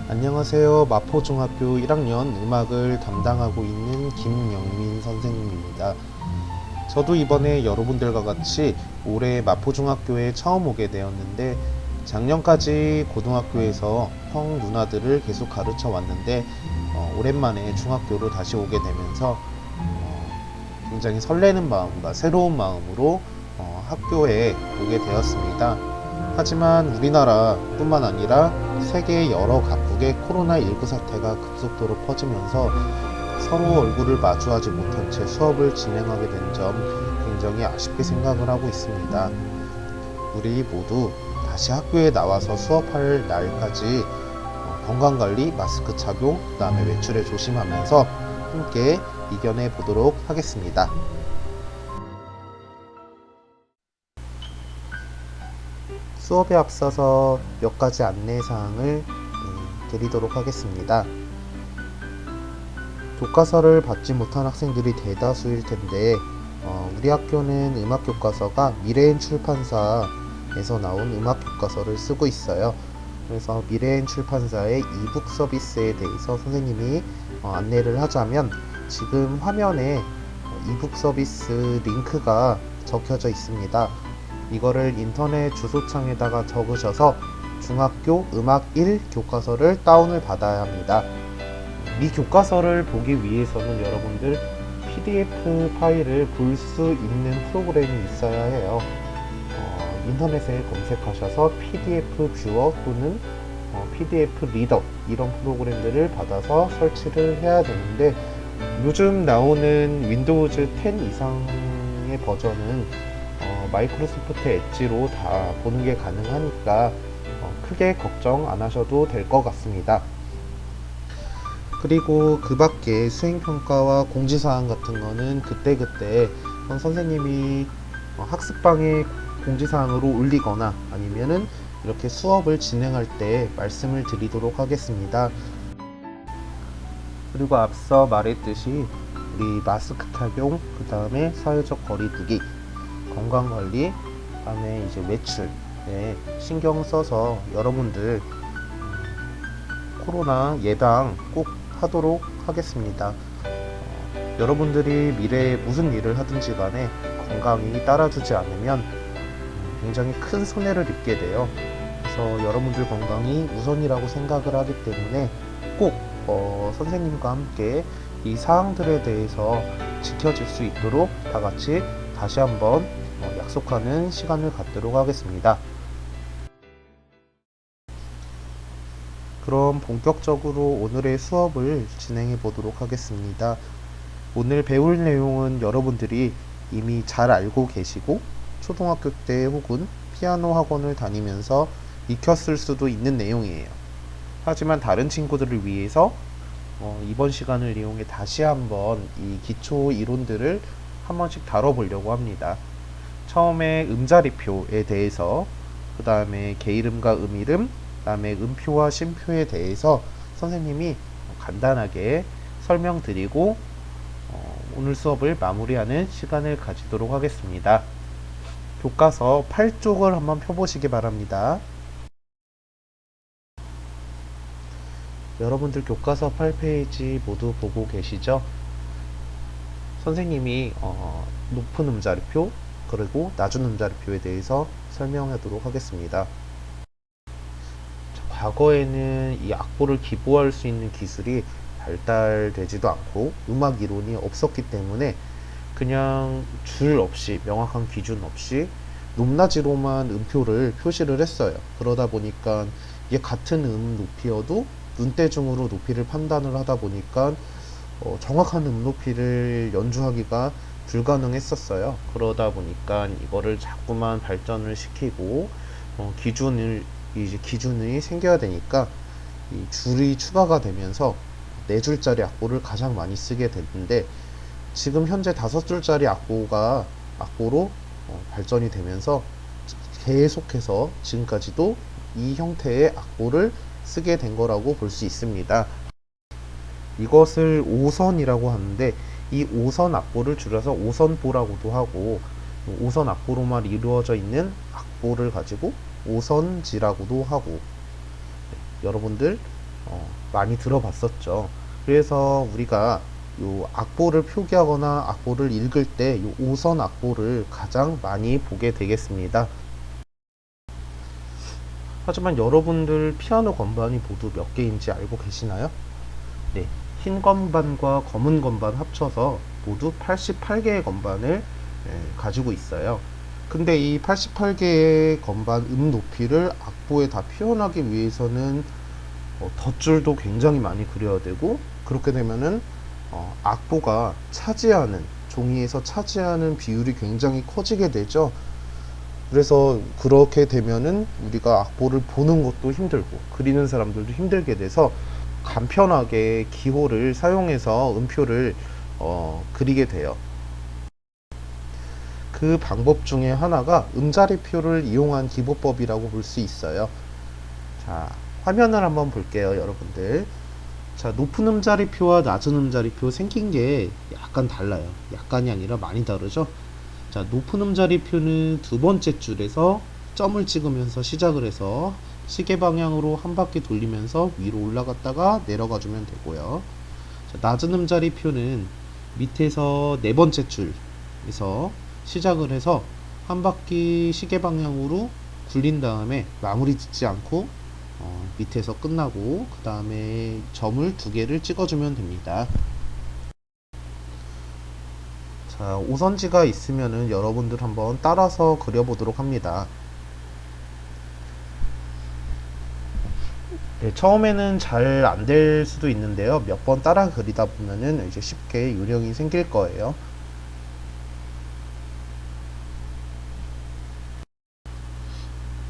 안녕하세요. 마포중학교 1학년 음악을 담당하고 있는 김영민 선생님입니다. 저도 이번에 여러분들과 같이 올해 마포중학교에 처음 오게 되었는데, 작년까지 고등학교에서 형 누나들을 계속 가르쳐 왔는데 오랜만에 중학교로 다시 오게 되면서 굉장히 설레는 마음과 새로운 마음으로 학교에 오게 되었습니다. 하지만 우리나라뿐만 아니라 세계 여러 각국의 코로나19 사태가 급속도로 퍼지면서 서로 얼굴을 마주하지 못한 채 수업을 진행하게 된 점 굉장히 아쉽게 생각을 하고 있습니다. 우리 모두 다시 학교에 나와서 수업할 날까지 건강관리, 마스크 착용, 그 다음에 외출에 조심하면서 함께 이겨내 보도록 하겠습니다. 수업에 앞서서 몇 가지 안내사항을 드리도록 하겠습니다. 교과서를 받지 못한 학생들이 대다수일 텐데 우리 학교는 음악교과서가 미래엔 출판사에서 나온 음악교과서를 쓰고 있어요. 그래서 미래엔 출판사의 이북 서비스에 대해서 선생님이 안내를 하자면, 지금 화면에 이북 서비스 링크가 적혀져 있습니다. 이거를 인터넷 주소창에다가 적으셔서 중학교 음악 1 교과서를 다운을 받아야 합니다. 이 교과서를 보기 위해서는 여러분들 PDF 파일을 볼 수 있는 프로그램이 있어야 해요. 인터넷에 검색하셔서 PDF 뷰어 또는 PDF 리더, 이런 프로그램들을 받아서 설치를 해야 되는데, 요즘 나오는 윈도우즈 10 이상의 버전은 마이크로소프트 엣지로 다 보는 게 가능하니까 크게 걱정 안 하셔도 될 것 같습니다. 그리고 그 밖에 수행평가와 공지사항 같은 거는 그때그때 선생님이 학습방에 공지사항으로 올리거나 아니면은 이렇게 수업을 진행할 때 말씀을 드리도록 하겠습니다. 그리고 앞서 말했듯이 우리 마스크 착용, 그 다음에 사회적 거리두기, 건강관리, 그 다음에 이제 외출에 신경 써서 여러분들 코로나 예방 꼭 하도록 하겠습니다. 여러분들이 미래에 무슨 일을 하든지 간에 건강이 따라주지 않으면 굉장히 큰 손해를 입게 돼요. 그래서 여러분들 건강이 우선이라고 생각을 하기 때문에 꼭 선생님과 함께 이 사항들에 대해서 지켜질 수 있도록 다 같이 다시 한번 약속하는 시간을 갖도록 하겠습니다. 그럼 본격적으로 오늘의 수업을 진행해 보도록 하겠습니다. 오늘 배울 내용은 여러분들이 이미 잘 알고 계시고 초등학교 때 혹은 피아노 학원을 다니면서 익혔을 수도 있는 내용이에요. 하지만 다른 친구들을 위해서 이번 시간을 이용해 다시 한번 이 기초 이론들을 한 번씩 다뤄보려고 합니다. 처음에 음자리표에 대해서, 그 다음에 개이름과 음이름, 그 다음에 음표와 심표에 대해서 선생님이 간단하게 설명드리고 오늘 수업을 마무리하는 시간을 가지도록 하겠습니다. 교과서 8쪽을 한번 펴보시기 바랍니다. 여러분들 교과서 8페이지 모두 보고 계시죠? 선생님이 높은 음자리표 그리고 낮은 음자리표에 대해서 설명하도록 하겠습니다. 과거에는 이 악보를 기보할 수 있는 기술이 발달되지도 않고 음악 이론이 없었기 때문에 그냥 줄 없이, 명확한 기준 없이 높낮이로만 음표를 표시를 했어요. 그러다 보니까 이게 같은 음 높이여도 눈대중으로 높이를 판단을 하다 보니까 정확한 음 높이를 연주하기가 불가능했었어요. 그러다 보니까 이거를 자꾸만 발전을 시키고 기준이 생겨야 되니까 이 줄이 추가가 되면서 4줄짜리 악보를 가장 많이 쓰게 됐는데, 지금 현재 5줄짜리 악보로 발전이 되면서 계속해서 지금까지도 이 형태의 악보를 쓰게 된 거라고 볼 수 있습니다. 이것을 5선이라고 하는데, 이 5선 악보를 줄여서 5선보라고도 하고, 5선 악보로만 이루어져 있는 악보를 가지고 5선지라고도 하고, 여러분들 많이 들어봤었죠. 그래서 우리가 요 악보를 표기하거나 악보를 읽을 때 요 5선 악보를 가장 많이 보게 되겠습니다. 하지만 여러분들 피아노 건반이 모두 몇 개인지 알고 계시나요? 네, 흰 건반과 검은 건반 합쳐서 모두 88개의 건반을 가지고 있어요. 근데 이 88개의 건반 높이를 악보에 다 표현하기 위해서는 덧줄도 굉장히 많이 그려야 되고, 그렇게 되면은 악보가 차지하는, 종이에서 차지하는 비율이 굉장히 커지게 되죠. 그래서 그렇게 되면은 우리가 악보를 보는 것도 힘들고 그리는 사람들도 힘들게 돼서 간편하게 기호를 사용해서 음표를 그리게 돼요. 그 방법 중에 하나가 음자리표를 이용한 기보법이라고 볼 수 있어요. 자, 화면을 한번 볼게요, 여러분들. 자, 높은 음자리표와 낮은 음자리표 생긴 게 약간 달라요. 약간이 아니라 많이 다르죠? 자, 높은 음자리표는 두 번째 줄에서 점을 찍으면서 시작을 해서 시계 방향으로 한 바퀴 돌리면서 위로 올라갔다가 내려가 주면 되고요. 자, 낮은 음자리표는 밑에서 네 번째 줄에서 시작을 해서 한 바퀴 시계 방향으로 굴린 다음에 마무리 짓지 않고 밑에서 끝나고 그 다음에 점을 두 개를 찍어주면 됩니다. 자, 오선지가 있으면은 여러분들 한번 따라서 그려보도록 합니다. 네, 처음에는 잘 안 될 수도 있는데요. 몇 번 따라 그리다 보면은 이제 쉽게 요령이 생길 거예요.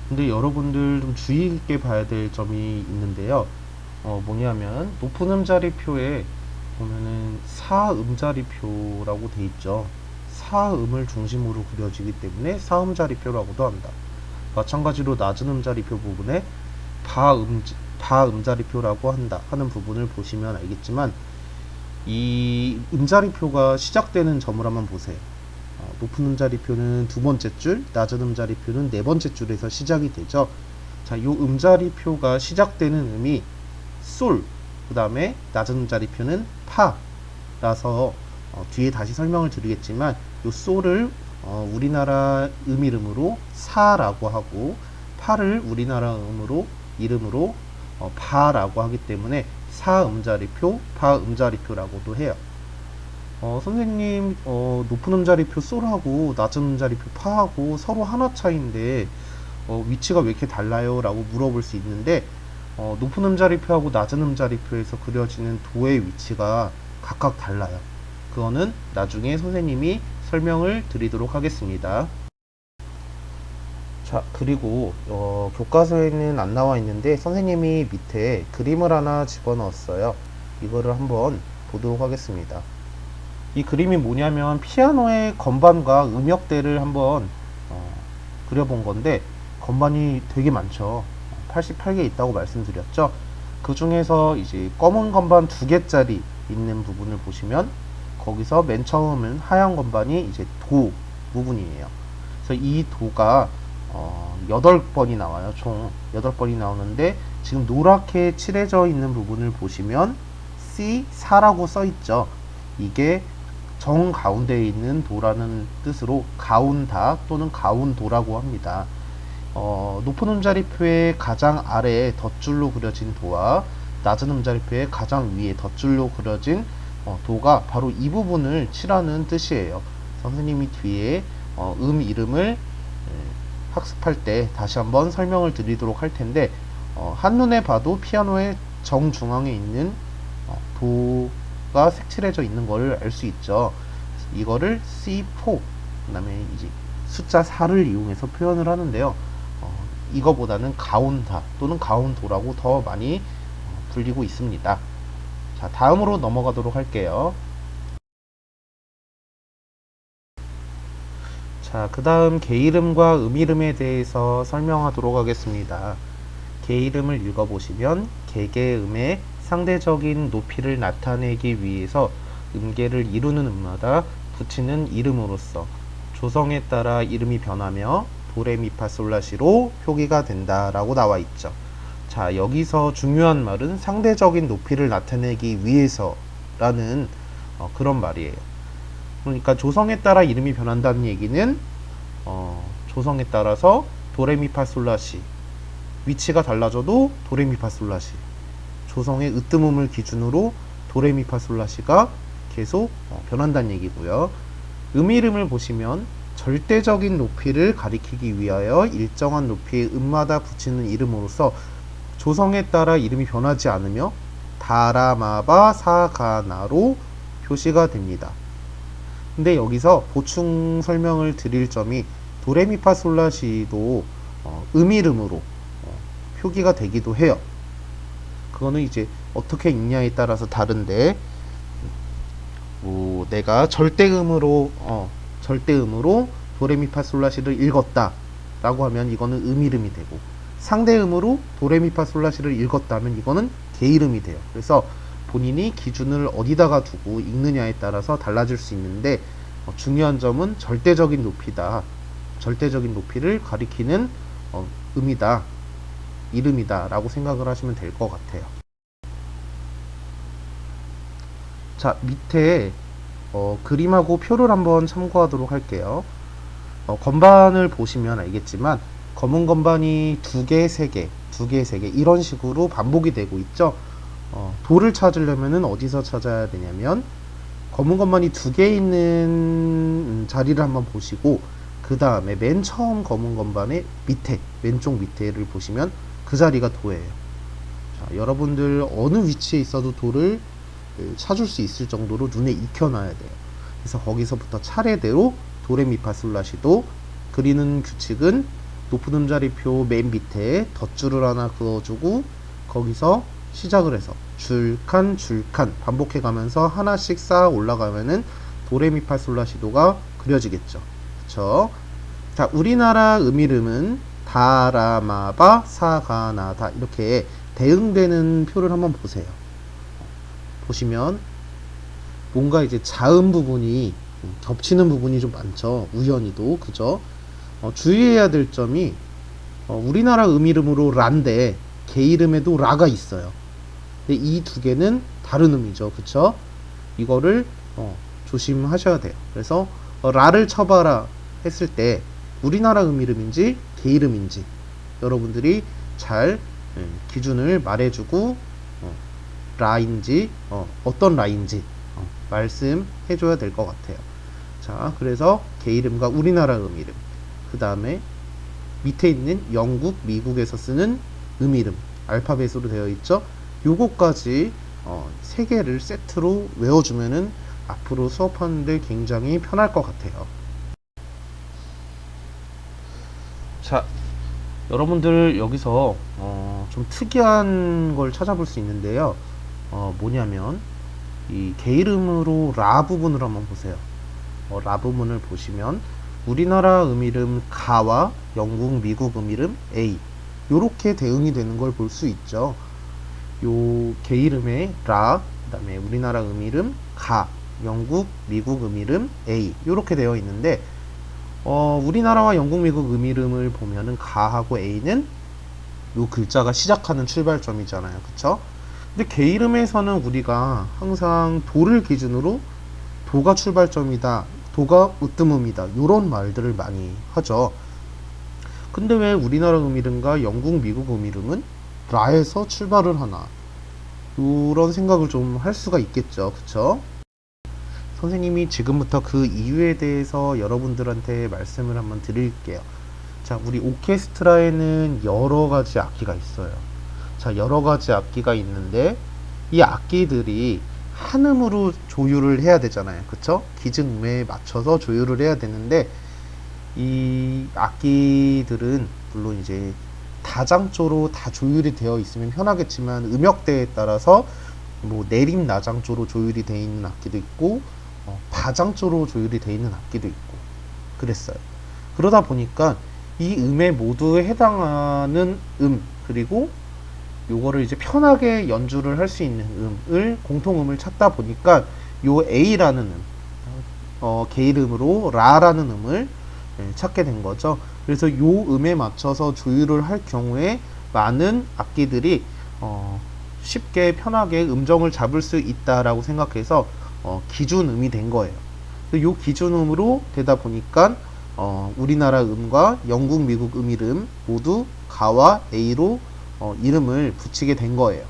근데 여러분들 좀 주의 깊게 봐야 될 점이 있는데요. 뭐냐면 높은 음자리표에 보면은 사음자리표라고 돼 있죠. 사음을 중심으로 그려지기 때문에 사음자리표라고도 한다. 마찬가지로 낮은 음자리표 부분에 바음자리표라고 한다 하는 부분을 보시면 알겠지만, 이 음자리표가 시작되는 점을 한번 보세요. 높은 음자리표는 두 번째 줄, 낮은 음자리표는 네 번째 줄에서 시작이 되죠. 자, 요 음자리표가 시작되는 음이 솔, 그 다음에 낮은 음자리표는 파라서 뒤에 다시 설명을 드리겠지만, 요 솔을 우리나라 이름으로 사라고 하고, 파를 우리나라 이름으로 바라고 하기 때문에 사음자리표, 바음자리표라고도 해요. 선생님, 높은 음자리표 솔하고 낮은 음자리표 파하고 서로 하나 차이인데 위치가 왜 이렇게 달라요? 라고 물어볼 수 있는데, 높은 음자리표하고 낮은 음자리표에서 그려지는 도의 위치가 각각 달라요. 그거는 나중에 선생님이 설명을 드리도록 하겠습니다. 자, 그리고 교과서에는 안 나와 있는데 선생님이 밑에 그림을 하나 집어넣었어요. 이거를 한번 보도록 하겠습니다. 이 그림이 뭐냐면 피아노의 건반과 음역대를 한번 그려본 건데, 건반이 되게 많죠. 88개 있다고 말씀드렸죠. 그 중에서 이제 검은 건반 두 개짜리 있는 부분을 보시면, 거기서 맨 처음은 하얀 건반이 이제 도 부분이에요. 그래서 이 도가 8번이 나와요. 총 8번이 나오는데, 지금 노랗게 칠해져 있는 부분을 보시면 C4라고 써 있죠. 이게 정 가운데에 있는 도라는 뜻으로 가운다 또는 가운도라고 합니다. 높은 음자리표의 가장 아래에 덧줄로 그려진 도와 낮은 음자리표의 가장 위에 덧줄로 그려진 도가 바로 이 부분을 칠하는 뜻이에요. 선생님이 뒤에 이름을 학습할 때 다시 한번 설명을 드리도록 할 텐데, 한눈에 봐도 피아노의 정중앙에 있는 도가 색칠해져 있는 것을 알 수 있죠. 이거를 C4, 그 다음에 이제 숫자 4를 이용해서 표현을 하는데요. 이거보다는 가운다 또는 가운도라고 더 많이 불리고 있습니다. 자, 다음으로 넘어가도록 할게요. 자, 그 다음 개이름과 음이름에 대해서 설명하도록 하겠습니다. 개이름을 읽어보시면 개개음의 상대적인 높이를 나타내기 위해서 음계를 이루는 음마다 붙이는 이름으로써 조성에 따라 이름이 변하며 도레미파솔라시로 표기가 된다라고 나와 있죠. 자, 자, 여기서 중요한 말은 상대적인 높이를 나타내기 위해서라는 그런 말이에요. 그러니까 조성에 따라 이름이 변한다는 얘기는 조성에 따라서 도레미파솔라시 위치가 달라져도 도레미파솔라시 조성의 으뜸음을 기준으로 도레미파솔라시가 계속 변한다는 얘기고요. 이름을 보시면 절대적인 높이를 가리키기 위하여 일정한 높이의 음마다 붙이는 이름으로서 조성에 따라 이름이 변하지 않으며 다라마바 사가나로 표시가 됩니다. 근데 여기서 보충 설명을 드릴 점이 도레미파솔라시도 이름으로 표기가 되기도 해요. 그거는 이제 어떻게 읽냐에 따라서 다른데 내가 절대음으로 도레미파솔라시를 읽었다 라고 하면 이거는 이름이 되고, 상대음으로 도레미파솔라시를 읽었다면 이거는 계이름이 돼요. 그래서 본인이 기준을 어디다가 두고 읽느냐에 따라서 달라질 수 있는데 중요한 점은 절대적인 높이다, 절대적인 높이를 가리키는 음이다, 이름이다 라고 생각을 하시면 될 것 같아요. 자, 밑에 그림하고 표를 한번 참고하도록 할게요. 건반을 보시면 알겠지만 검은 건반이 2개, 3개, 2개, 3개 이런 식으로 반복이 되고 있죠. 도를 찾으려면 어디서 찾아야 되냐면 검은 건반이 2개 있는 자리를 한번 보시고 그 다음에 맨 처음 검은 건반의 밑에, 왼쪽 밑에를 보시면 그 자리가 도예요. 자, 여러분들 어느 위치에 있어도 도를 찾을 수 있을 정도로 눈에 익혀놔야 돼요. 그래서 거기서부터 차례대로 도레미파솔라시도 그리는 규칙은 높은 음자리표 맨 밑에 덧줄을 하나 그어주고 거기서 시작을 해서 줄칸 줄칸 반복해 가면서 하나씩 쌓아 올라가면은 도레미파솔라시도가 그려지겠죠. 그쵸? 자, 우리나라 이름은 다라마바 사가나다 이렇게 대응되는 표를 한번 보세요. 보시면 뭔가 이제 자음 부분이 겹치는 부분이 좀 많죠. 우연히도. 그죠? 주의해야 될 점이 우리나라 이름으로 라인데 개 이름에도 라가 있어요. 근데 이 두 개는 다른 음이죠. 그쵸? 이거를 조심하셔야 돼요. 그래서 라를 쳐봐라 했을 때 우리나라 이름인지 개 이름인지 여러분들이 잘 기준을 말해주고 라인지 어떤 라인지 말씀해 줘야 될 것 같아요. 자, 그래서 개 이름과 우리나라 이름, 그 다음에 밑에 있는 영국, 미국에서 쓰는 이름 알파벳으로 되어 있죠. 요거까지 3개를 세트로 외워주면은 앞으로 수업하는데 굉장히 편할 것 같아요. 자, 여러분들 여기서 좀 특이한 걸 찾아볼 수 있는데요. 뭐냐면 이 개 이름으로 라 부분을 한번 보세요. 라 부분을 보시면 우리나라 이름 가와 영국, 미국 이름 A 요렇게 대응이 되는 걸 볼 수 있죠. 요 개 이름의 라, 그 다음에 우리나라 이름 가, 영국, 미국 이름 A 요렇게 되어 있는데 우리나라와 영국, 미국 이름을 보면은 가하고 A는 요 글자가 시작하는 출발점이잖아요. 그쵸? 근데 개 이름에서는 우리가 항상 도를 기준으로 도가 출발점이다, 도가 으뜸음이다 요런 말들을 많이 하죠. 근데 왜 우리나라 이름과 영국, 미국 이름은 라에서 출발을 하나, 요런 생각을 좀 할 수가 있겠죠. 그쵸? 선생님이 지금부터 그 이유에 대해서 여러분들한테 말씀을 한번 드릴게요. 자, 우리 오케스트라에는 여러 가지 악기가 있어요. 자, 여러 가지 악기가 있는데 이 악기들이 한음으로 조율을 해야 되잖아요. 그쵸? 기증음에 맞춰서 조율을 해야 되는데 이 악기들은 물론 이제 다장조로 다 조율이 되어 있으면 편하겠지만 음역대에 따라서 뭐 내림 나장조로 조율이 되어 있는 악기도 있고 바장조로 조율이 되어 있는 악기도 있고 그랬어요. 그러다 보니까 이 음에 모두 해당하는 그리고 요거를 이제 편하게 연주를 할 수 있는 음을 공통음을 찾다 보니까 요 A라는 개 이름으로 라라는 음을 찾게 된 거죠. 그래서 요 음에 맞춰서 조율을 할 경우에 많은 악기들이 쉽게 편하게 음정을 잡을 수 있다라고 생각해서 기준음이 된 거예요. 이 기준음으로 되다 보니까 우리나라 음과 영국, 미국 이름 모두 가와 A로 이름을 붙이게 된 거예요.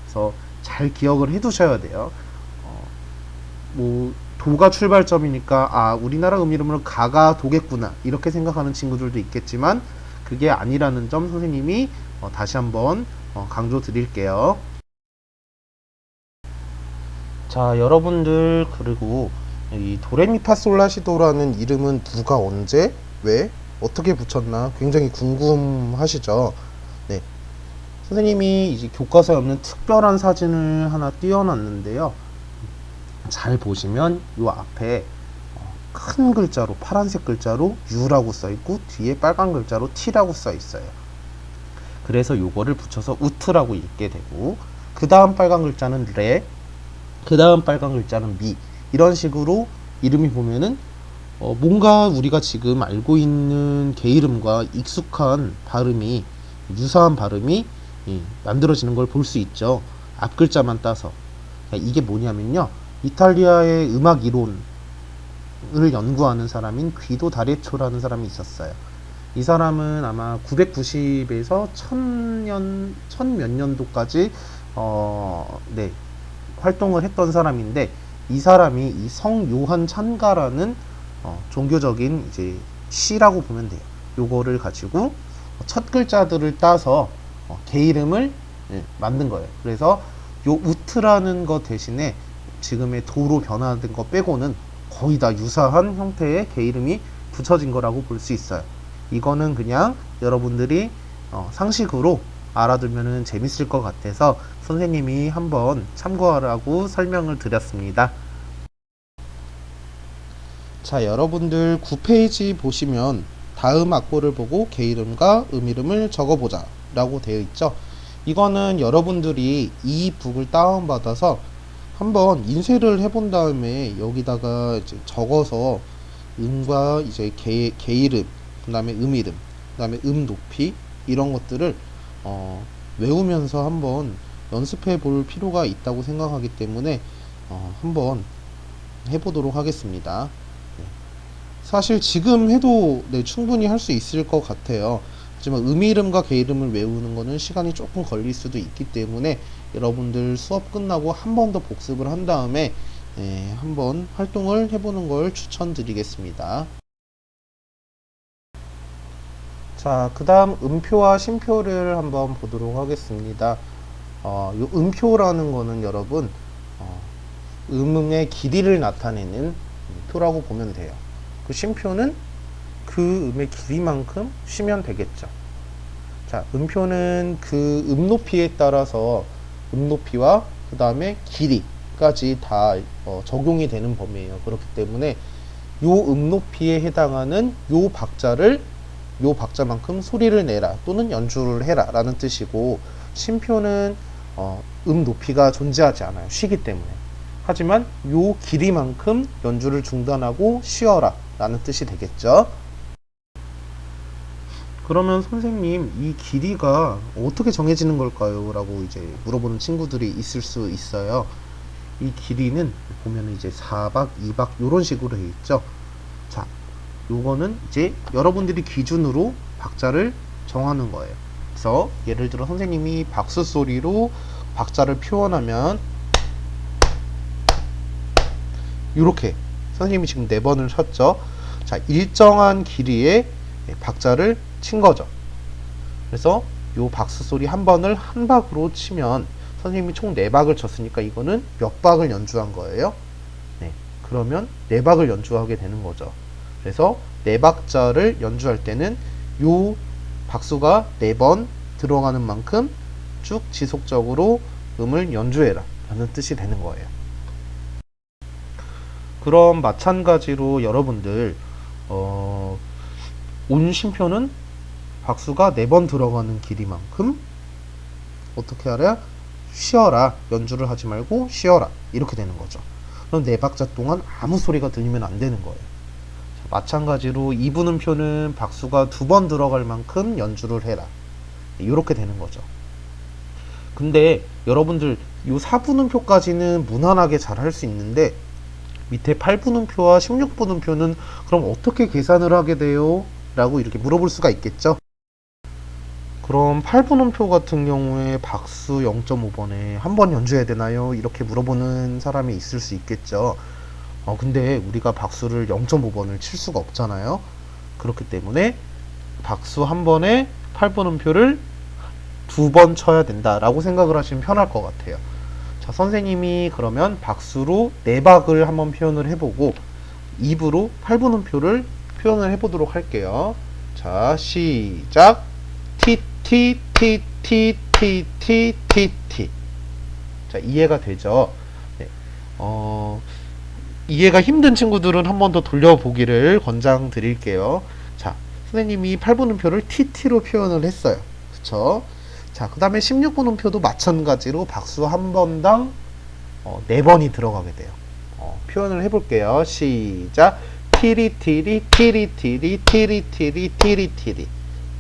그래서 잘 기억을 해 두셔야 돼요. 도가 출발점이니까 우리나라 이름으로 가가 도겠구나 이렇게 생각하는 친구들도 있겠지만 그게 아니라는 점 선생님이 다시 한번 강조 드릴게요. 자, 여러분들, 그리고 이 도레미파솔라시도라는 이름은 누가 언제 왜 어떻게 붙였나 굉장히 궁금하시죠? 네, 선생님이 이제 교과서에 없는 특별한 사진을 하나 띄워놨는데요. 잘 보시면 요 앞에 큰 글자로 파란색 글자로 U라고 써있고 뒤에 빨간 글자로 T라고 써있어요. 그래서 요거를 붙여서 우트라고 읽게 되고 그 다음 빨간 글자는 레, 그 다음 빨간 글자는 미, 이런 식으로 이름이 보면은 뭔가 우리가 지금 알고 있는 개 이름과 익숙한 발음이, 유사한 발음이 만들어지는 걸 볼 수 있죠. 앞 글자만 따서. 이게 뭐냐면요, 이탈리아의 음악 이론을 연구하는 사람인 귀도 다레초라는 사람이 있었어요. 이 사람은 아마 990에서 1000몇 년도까지 활동을 했던 사람인데, 이 사람이 이 성요한 찬가라는 종교적인 이제 시라고 보면 돼요. 요거를 가지고 첫 글자들을 따서 개 이름을 만든 거예요. 그래서 요 우트라는 것 대신에 지금의 도로 변화된 거 빼고는 거의 다 유사한 형태의 개 이름이 붙여진 거라고 볼 수 있어요. 이거는 그냥 여러분들이 상식으로 알아두면 재밌을 것 같아서 선생님이 한번 참고하라고 설명을 드렸습니다. 자, 여러분들 9페이지 보시면 다음 악보를 보고 개 이름과 이름을 적어보자 라고 되어 있죠. 이거는 여러분들이 이 북을 다운받아서 한번 인쇄를 해본 다음에 여기다가 이제 적어서 음과 이제 개 이름, 그 다음에 이름, 그 다음에 높이, 이런 것들을 외우면서 한번 연습해 볼 필요가 있다고 생각하기 때문에 한번 해보도록 하겠습니다. 사실 지금 해도 충분히 할 수 있을 것 같아요. 하지만 이름과 개 이름을 외우는 거는 시간이 조금 걸릴 수도 있기 때문에 여러분들 수업 끝나고 한 번 더 복습을 한 다음에 한번 활동을 해보는 걸 추천드리겠습니다. 자, 그 다음 음표와 쉼표를 한번 보도록 하겠습니다. 요 음표라는 거는 여러분 음의 길이를 나타내는 표라고 보면 돼요. 그 쉼표는 그 음의 길이만큼 쉬면 되겠죠. 자, 음표는 그 높이에 따라서 높이와 그 다음에 길이까지 다 적용이 되는 범위예요. 그렇기 때문에 요 높이에 해당하는 요 박자만큼 소리를 내라 또는 연주를 해라 라는 뜻이고, 쉼표는 높이가 존재하지 않아요. 쉬기 때문에. 하지만 요 길이만큼 연주를 중단하고 쉬어라 라는 뜻이 되겠죠. 그러면 선생님, 이 길이가 어떻게 정해지는 걸까요? 라고 이제 물어보는 친구들이 있을 수 있어요. 이 길이는 보면 이제 4박, 2박 요런 식으로 되어 있죠. 자, 요거는 이제 여러분들이 기준으로 박자를 정하는 거예요. 그래서 예를 들어 선생님이 박수 소리로 박자를 표현하면 이렇게 선생님이 지금 4번을 쳤죠. 자, 일정한 길이의 박자를 친 거죠. 그래서 요 박수 소리 한 번을 한 박으로 치면 선생님이 총 4박을 쳤으니까 이거는 몇 박을 연주한 거예요? 그러면 4박을 연주하게 되는 거죠. 그래서 4박자를 연주할 때는 요 박수가 4번 들어가는 만큼 쭉 지속적으로 음을 연주해라 라는 뜻이 되는 거예요. 그럼 마찬가지로 여러분들 온 쉼표는 박수가 4번 들어가는 길이만큼 어떻게 하랴? 쉬어라. 연주를 하지 말고 쉬어라. 이렇게 되는 거죠. 그럼 4박자 동안 아무 소리가 들리면 안 되는 거예요. 자, 마찬가지로 2분음표는 박수가 2번 들어갈 만큼 연주를 해라. 이렇게 되는 거죠. 근데 여러분들 요 4분음표까지는 무난하게 잘 할 수 있는데 밑에 8분음표와 16분음표는 그럼 어떻게 계산을 하게 돼요? 라고 이렇게 물어볼 수가 있겠죠. 그럼 8분음표 같은 경우에 박수 0.5번에 한 번 연주해야 되나요? 이렇게 물어보는 사람이 있을 수 있겠죠. 근데 우리가 박수를 0.5번을 칠 수가 없잖아요. 그렇기 때문에 박수 한 번에 8분음표를 2번 쳐야 된다라고 생각을 하시면 편할 것 같아요. 자, 선생님이 그러면 박수로 4박을 한번 표현을 해보고 입으로 8분음표를 표현을 해보도록 할게요. 자, 시작. 티, 티, 티, 티, 티, 티, 티, 티. 자, 이해가 되죠? 네. 이해가 힘든 친구들은 한 번 더 돌려보기를 권장드릴게요. 자, 선생님이 8분음표를 TT로 표현을 했어요. 그쵸? 자, 그 다음에 16분음표도 마찬가지로 박수 한 번당 4번이 들어가게 돼요. 표현을 해볼게요. 시작. 티리티리 티리티리 티리티리 티리티리.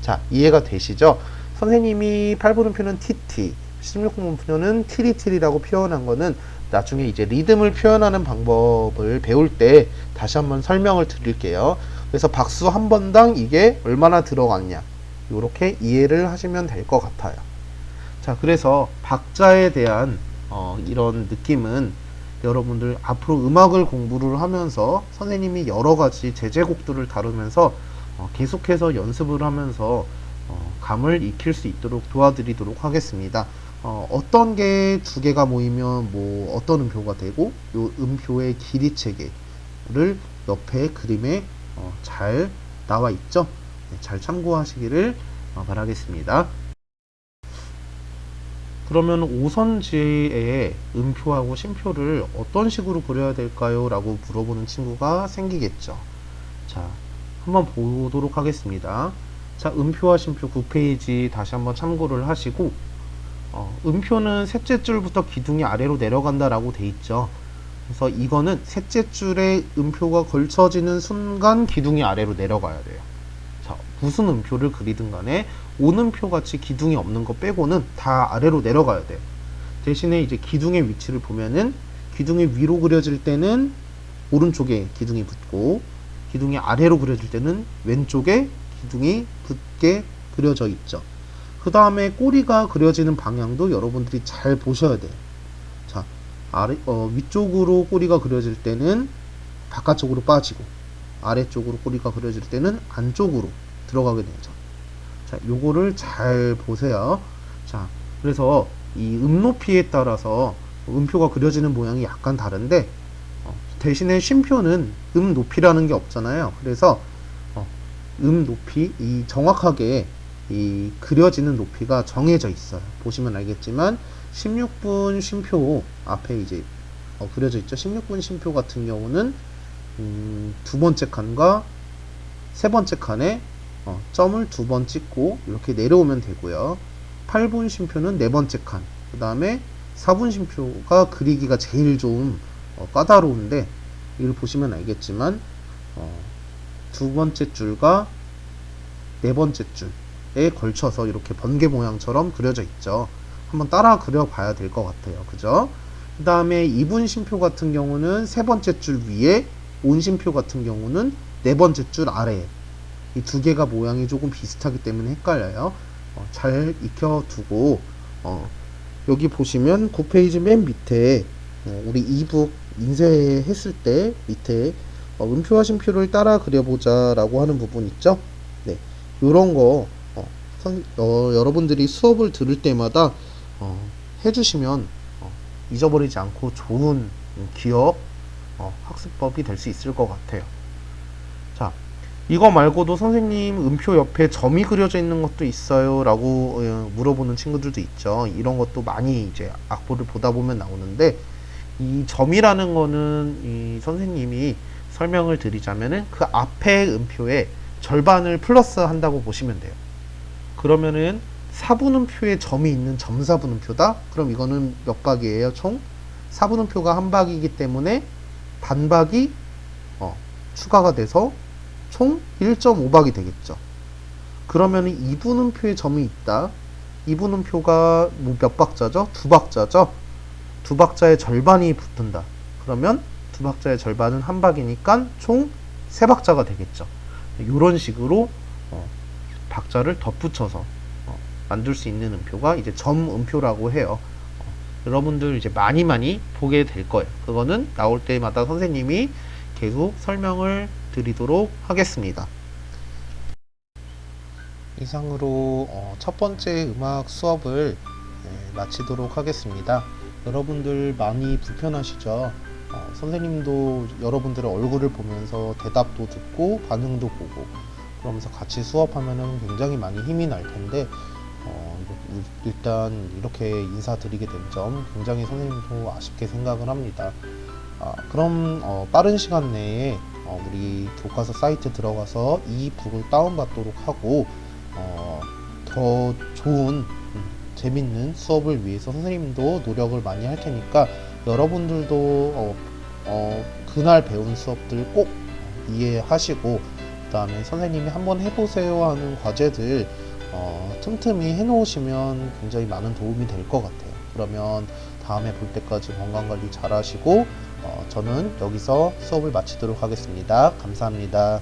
자, 이해가 되시죠? 선생님이 8분음표는 TT, 16분음표는 티리티리라고 표현한 거는 나중에 이제 리듬을 표현하는 방법을 배울 때 다시 한번 설명을 드릴게요. 그래서 박수 한 번당 이게 얼마나 들어갔냐, 이렇게 이해를 하시면 될 것 같아요. 자, 그래서 박자에 대한 이런 느낌은 여러분들 앞으로 음악을 공부를 하면서 선생님이 여러 가지 제제곡들을 다루면서 계속해서 연습을 하면서 감을 익힐 수 있도록 도와드리도록 하겠습니다. 어떤 게 두 개가 모이면 뭐 어떤 음표가 되고, 요 음표의 길이 체계를 옆에 그림에 잘 나와 있죠. 네, 잘 참고하시기를 바라겠습니다. 그러면 오선지의 음표하고 쉼표를 어떤 식으로 그려야 될까요? 라고 물어보는 친구가 생기겠죠. 자, 한번 보도록 하겠습니다. 자, 음표와 쉼표 9페이지 다시 한번 참고를 하시고, 음표는 셋째 줄부터 기둥이 아래로 내려간다 라고 돼 있죠. 그래서 이거는 셋째 줄에 음표가 걸쳐지는 순간 기둥이 아래로 내려가야 돼요. 자, 무슨 음표를 그리든 간에 오음표 같이 기둥이 없는 거 빼고는 다 아래로 내려가야 돼요. 대신에 이제 기둥의 위치를 보면은 기둥이 위로 그려질 때는 오른쪽에 기둥이 붙고, 기둥이 아래로 그려질 때는 왼쪽에 기둥이 붙게 그려져 있죠. 그 다음에 꼬리가 그려지는 방향도 여러분들이 잘 보셔야 돼요. 자, 위쪽으로 꼬리가 그려질 때는 바깥쪽으로 빠지고, 아래쪽으로 꼬리가 그려질 때는 안쪽으로 들어가게 되죠. 자, 요거를 잘 보세요. 자, 그래서 이 높이에 따라서 음표가 그려지는 모양이 약간 다른데, 대신에 쉼표는 높이라는 게 없잖아요. 그래서 높이, 이 정확하게 이 그려지는 높이가 정해져 있어요. 보시면 알겠지만 16분 쉼표 앞에 이제 그려져 있죠. 16분 쉼표 같은 경우는 두 번째 칸과 세 번째 칸에 점을 2번 찍고 이렇게 내려오면 되고요. 8분 쉼표는 네 번째 칸, 그 다음에 4분 쉼표가 그리기가 제일 좀 까다로운데, 이걸 보시면 알겠지만 두 번째 줄과 네 번째 줄에 걸쳐서 이렇게 번개 모양처럼 그려져 있죠. 한번 따라 그려 봐야 될 것 같아요. 그죠? 그 다음에 2분 쉼표 같은 경우는 세 번째 줄 위에, 온 쉼표 같은 경우는 네 번째 줄 아래에, 이 두 개가 모양이 조금 비슷하기 때문에 헷갈려요. 잘 익혀두고, 여기 보시면 9페이지 맨 밑에 우리 이북 인쇄했을 때 밑에 음표와 쉼표를 따라 그려보자 라고 하는 부분 있죠. 네, 요런 거 여러분들이 수업을 들을 때마다 해주시면 잊어버리지 않고 좋은 기억 학습법이 될 수 있을 것 같아요. 자, 이거 말고도 선생님 음표 옆에 점이 그려져 있는 것도 있어요 라고 물어보는 친구들도 있죠. 이런 것도 많이 이제 악보를 보다 보면 나오는데, 이 점이라는 거는 이 선생님이 설명을 드리자면은 그 앞에 음표에 절반을 플러스 한다고 보시면 돼요. 그러면은 4분음표에 점이 있는 점사분음표다? 그럼 이거는 몇 박이에요? 총 4분음표가 한 박이기 때문에 반박이 추가가 돼서 총 1.5박이 되겠죠. 그러면 2분음표에 점이 있다. 2분음표가 뭐 몇 박자죠? 두 박자죠? 두 박자의 절반이 붙는다. 그러면 두 박자의 절반은 한 박이니까 총 세 박자가 되겠죠. 이런 식으로 박자를 덧붙여서 만들 수 있는 음표가 이제 점 음표라고 해요. 여러분들 이제 많이 보게 될 거예요. 그거는 나올 때마다 선생님이 계속 설명을 드리도록 하겠습니다. 이상으로 첫 번째 음악 수업을 마치도록 하겠습니다. 여러분들 많이 불편하시죠? 선생님도 여러분들의 얼굴을 보면서 대답도 듣고 반응도 보고 그러면서 같이 수업하면 굉장히 많이 힘이 날 텐데 일단 이렇게 인사드리게 된 점 굉장히 선생님도 아쉽게 생각을 합니다. 그럼 빠른 시간 내에 우리 교과서 사이트 들어가서 이 북을 다운받도록 하고 더 좋은 재밌는 수업을 위해서 선생님도 노력을 많이 할 테니까 여러분들도 그날 배운 수업들 꼭 이해하시고 그 다음에 선생님이 한번 해보세요 하는 과제들 틈틈이 해놓으시면 굉장히 많은 도움이 될 것 같아요. 그러면 다음에 볼 때까지 건강관리 잘 하시고 저는 여기서 수업을 마치도록 하겠습니다. 감사합니다.